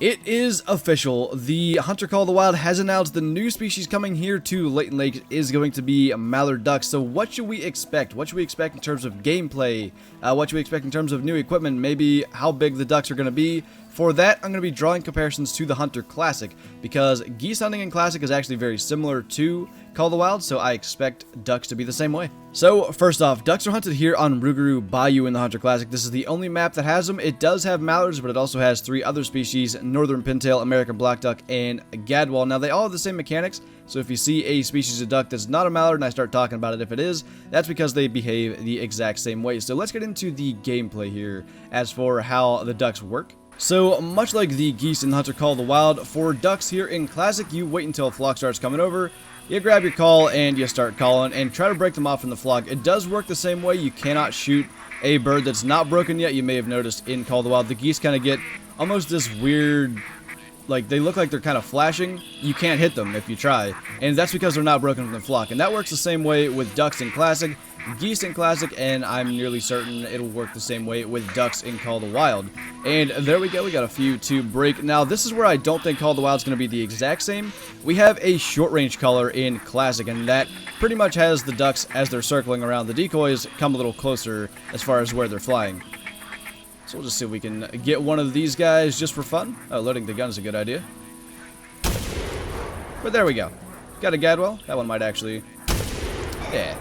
It is official. The Hunter Call of the Wild has announced the new species coming here to Layton Lake is going to be mallard ducks. So what should we expect? What should we expect in terms of gameplay? What should we expect in terms of new equipment? Maybe how big the ducks are going to be? For that, I'm going to be drawing comparisons to the Hunter Classic, because geese hunting in Classic is actually very similar to Call of the Wild, so I expect ducks to be the same way. So, first off, ducks are hunted here on Reekyracer Bayou in the Hunter Classic. This is the only map that has them. It does have mallards, but it also has 3 other species: Northern Pintail, American Black Duck, and Gadwall. Now, they all have the same mechanics, so if you see a species of duck that's not a mallard and I start talking about it if it is, that's because they behave the exact same way. So let's get into the gameplay here as for how the ducks work. So, much like the geese in Hunter Call of the Wild, for ducks here in Classic, you wait until a flock starts coming over, you grab your call, and you start calling, and try to break them off from the flock. It does work the same way. You cannot shoot a bird that's not broken yet. You may have noticed in Call of the Wild, the geese kind of get almost this weird, like, they look like they're kind of flashing. You can't hit them if you try, and that's because they're not broken from the flock. And that works the same way with ducks in Classic, geese in Classic, and I'm nearly certain it'll work the same way with ducks in Call of the Wild. And there we go, we got a few to break. Now, this is where I don't think Call of the Wild is going to be the exact same. We have a short-range color in Classic, and that pretty much has the ducks, as they're circling around the decoys, come a little closer as far as where they're flying. So we'll just see if we can get one of these guys just for fun. Oh, loading the gun is a good idea. But there we go. Got a Gadwall. That one might actually... yeah.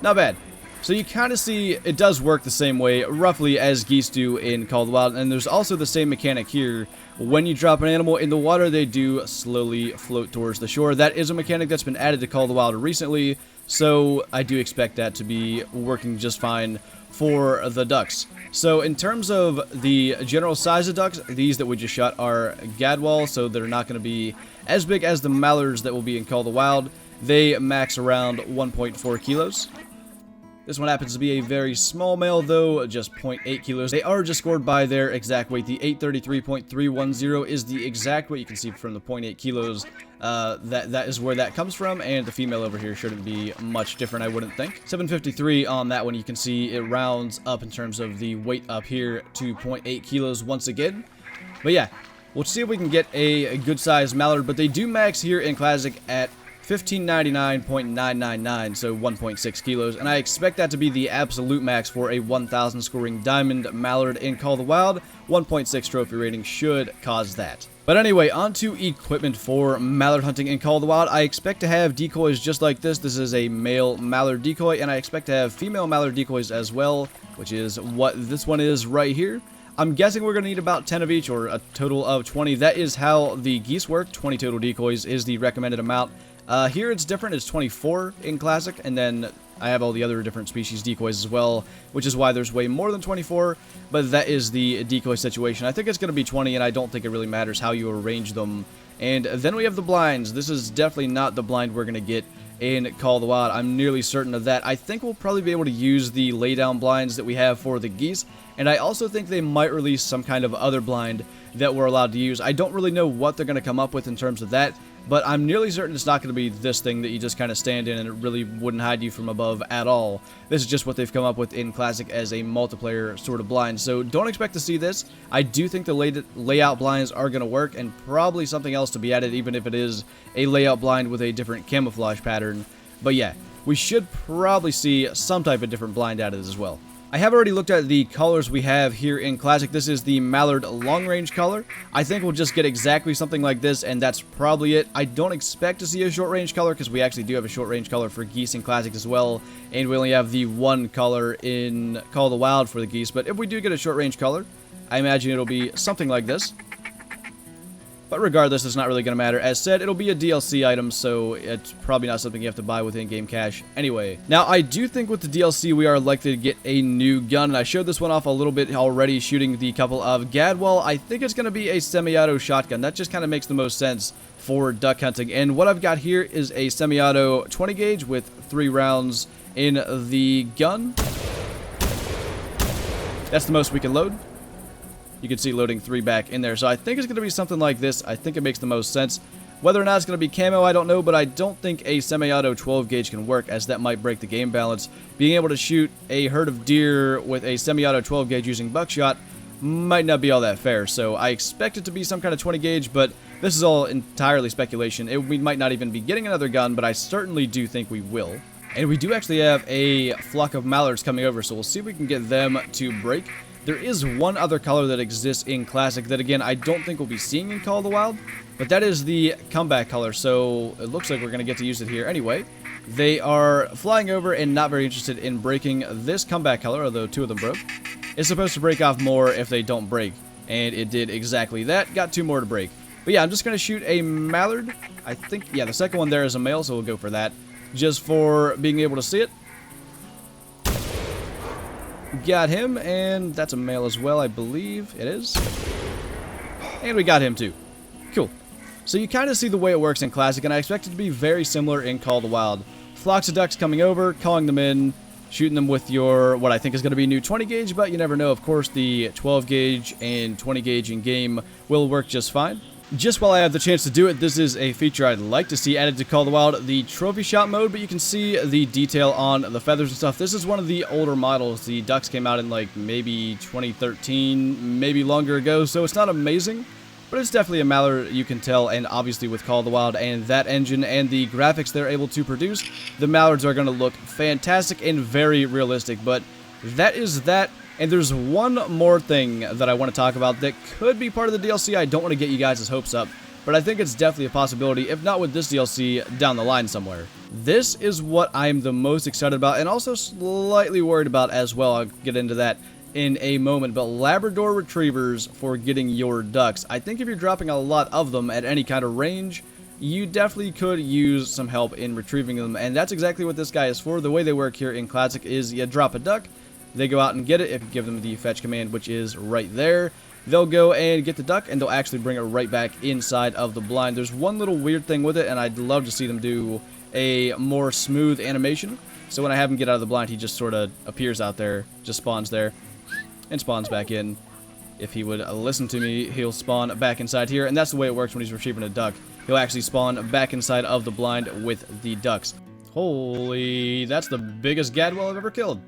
Not bad. So you kind of see it does work the same way, roughly, as geese do in Call of the Wild. And there's also the same mechanic here. When you drop an animal in the water, they do slowly float towards the shore. That is a mechanic that's been added to Call of the Wild recently, so I do expect that to be working just fine for the ducks. So in terms of the general size of ducks, these that we just shot are Gadwall, so they're not going to be as big as the mallards that will be in Call of the Wild. They max around 1.4 kilos. This one happens to be a very small male, though, just 0.8 kilos. They are just scored by their exact weight. The 833.310 is the exact weight. You can see from the 0.8 kilos, that is where that comes from, and the female over here shouldn't be much different, I wouldn't think. 753 on that one. You can see it rounds up in terms of the weight up here to 0.8 kilos once again. But yeah, we'll see if we can get a good-sized mallard, but they do max here in Classic at 1599.999, so 1.6 kilos, and I expect that to be the absolute max for a 1000 scoring diamond mallard in Call of the Wild. 1.6 trophy rating should cause that. But anyway, on to equipment for mallard hunting in Call of the Wild. I expect to have decoys just like this. This is a male mallard decoy, and I expect to have female mallard decoys as well, which is what this one is right here. I'm guessing we're going to need about 10 of each, or a total of 20. That is how the geese work. 20 total decoys is the recommended amount. Here it's different. It's 24 in Classic, and then I have all the other different species decoys as well, which is why there's way more than 24, but that is the decoy situation. I think it's going to be 20, and I don't think it really matters how you arrange them. And then we have the blinds. This is definitely not the blind we're going to get in Call of the Wild. I'm nearly certain of that. I think we'll probably be able to use the laydown blinds that we have for the geese, and I also think they might release some kind of other blind that we're allowed to use. I don't really know what they're going to come up with in terms of that, but I'm nearly certain it's not going to be this thing that you just kind of stand in and it really wouldn't hide you from above at all. This is just what they've come up with in Classic as a multiplayer sort of blind, so don't expect to see this. I do think the layout blinds are going to work, and probably something else to be added, even if it is a layout blind with a different camouflage pattern. But yeah, we should probably see some type of different blind added as well. I have already looked at the colors we have here in Classic. This is the Mallard long-range color. I think we'll just get exactly something like this, and that's probably it. I don't expect to see a short-range color, because we actually do have a short-range color for geese in Classic as well, and we only have the one color in Call of the Wild for the geese. But if we do get a short-range color, I imagine it'll be something like this. But regardless, it's not really going to matter. As said, it'll be a DLC item, so it's probably not something you have to buy with in-game cash anyway. Now, I do think with the DLC, we are likely to get a new gun, and I showed this one off a little bit already, shooting the couple of Gadwall. I think it's going to be a semi-auto shotgun. That just kind of makes the most sense for duck hunting. And what I've got here is a semi-auto 20 gauge with 3 rounds in the gun. That's the most we can load. You can see loading 3 back in there. So I think it's going to be something like this. I think it makes the most sense. Whether or not it's going to be camo, I don't know, but I don't think a semi-auto 12 gauge can work, as that might break the game balance. Being able to shoot a herd of deer with a semi-auto 12 gauge using buckshot might not be all that fair. So I expect it to be some kind of 20 gauge, but this is all entirely speculation. We might not even be getting another gun, but I certainly do think we will. And we do actually have a flock of mallards coming over, so we'll see if we can get them to break. There is one other color that exists in Classic that, again, I don't think we'll be seeing in Call of the Wild, but that is the comeback color, so it looks like we're going to get to use it here anyway. They are flying over and not very interested in breaking this comeback color, although 2 of them broke. It's supposed to break off more if they don't break, and it did exactly that. Got 2 more to break. But yeah, I'm just going to shoot a mallard. I think, yeah, the second one there is a male, so we'll go for that, just for being able to see it. Got him, and that's a male as well, I believe it is. And we got him too. Cool. So you kind of see the way it works in Classic, and I expect it to be very similar in Call of the Wild. Flocks of ducks coming over, calling them in, shooting them with your, what I think is going to be a new 20 gauge, but you never know. Of course, the 12 gauge and 20 gauge in game will work just fine. Just while I have the chance to do it, this is a feature I'd like to see added to Call of the Wild, the trophy shot mode, but you can see the detail on the feathers and stuff. This is one of the older models. The ducks came out in like maybe 2013, maybe longer ago, so it's not amazing, but it's definitely a mallard, you can tell, and obviously with Call of the Wild and that engine and the graphics they're able to produce, the mallards are going to look fantastic and very realistic, but that is that. And there's one more thing that I want to talk about that could be part of the DLC. I don't want to get you guys' hopes up, but I think it's definitely a possibility, if not with this DLC, down the line somewhere. This is what I'm the most excited about, and also slightly worried about as well. I'll get into that in a moment, but Labrador Retrievers for getting your ducks. I think if you're dropping a lot of them at any kind of range, you definitely could use some help in retrieving them, and that's exactly what this guy is for. The way they work here in Classic is you drop a duck, they go out and get it. If you give them the fetch command, which is right there, they'll go and get the duck, and they'll actually bring it right back inside of the blind. There's one little weird thing with it, and I'd love to see them do a more smooth animation. So when I have him get out of the blind, he just sort of appears out there, just spawns there, and spawns back in. If he would listen to me, he'll spawn back inside here, and that's the way it works when he's retrieving a duck. He'll actually spawn back inside of the blind with the ducks. Holy, that's the biggest gadwall I've ever killed.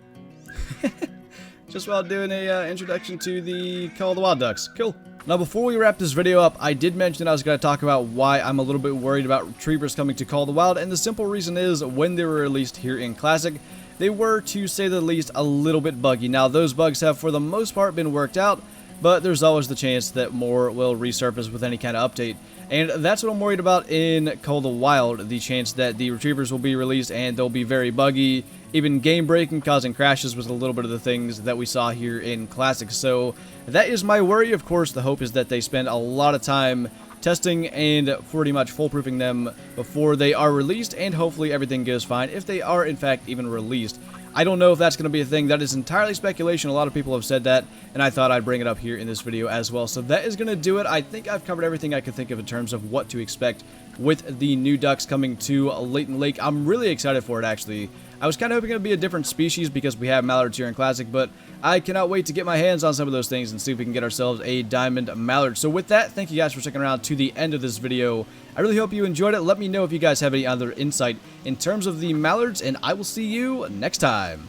Just while doing a introduction to the Call of the Wild ducks. Cool. Now before we wrap this video up, I did mention I was going to talk about why I'm a little bit worried about retrievers coming to Call of the Wild, and the simple reason is when they were released here in Classic, they were, to say the least, a little bit buggy. Now those bugs have for the most part been worked out, but there's always the chance that more will resurface with any kind of update. And that's what I'm worried about in Call of the Wild, the chance that the retrievers will be released and they'll be very buggy, even game breaking, causing crashes was a little bit of the things that we saw here in Classic. So that is my worry. Of course, the hope is that they spend a lot of time testing and pretty much foolproofing them before they are released, and hopefully everything goes fine if they are in fact even released. I don't know if that's going to be a thing. That is entirely speculation. A lot of people have said that, and I thought I'd bring it up here in this video as well. So that is going to do it. I think I've covered everything I could think of in terms of what to expect with the new ducks coming to Leighton Lake. I'm really excited for it, actually. I was kind of hoping it would be a different species because we have mallards here in Classic, but I cannot wait to get my hands on some of those things and see if we can get ourselves a diamond mallard. So with that, thank you guys for sticking around to the end of this video. I really hope you enjoyed it. Let me know if you guys have any other insight in terms of the mallards, and I will see you next time.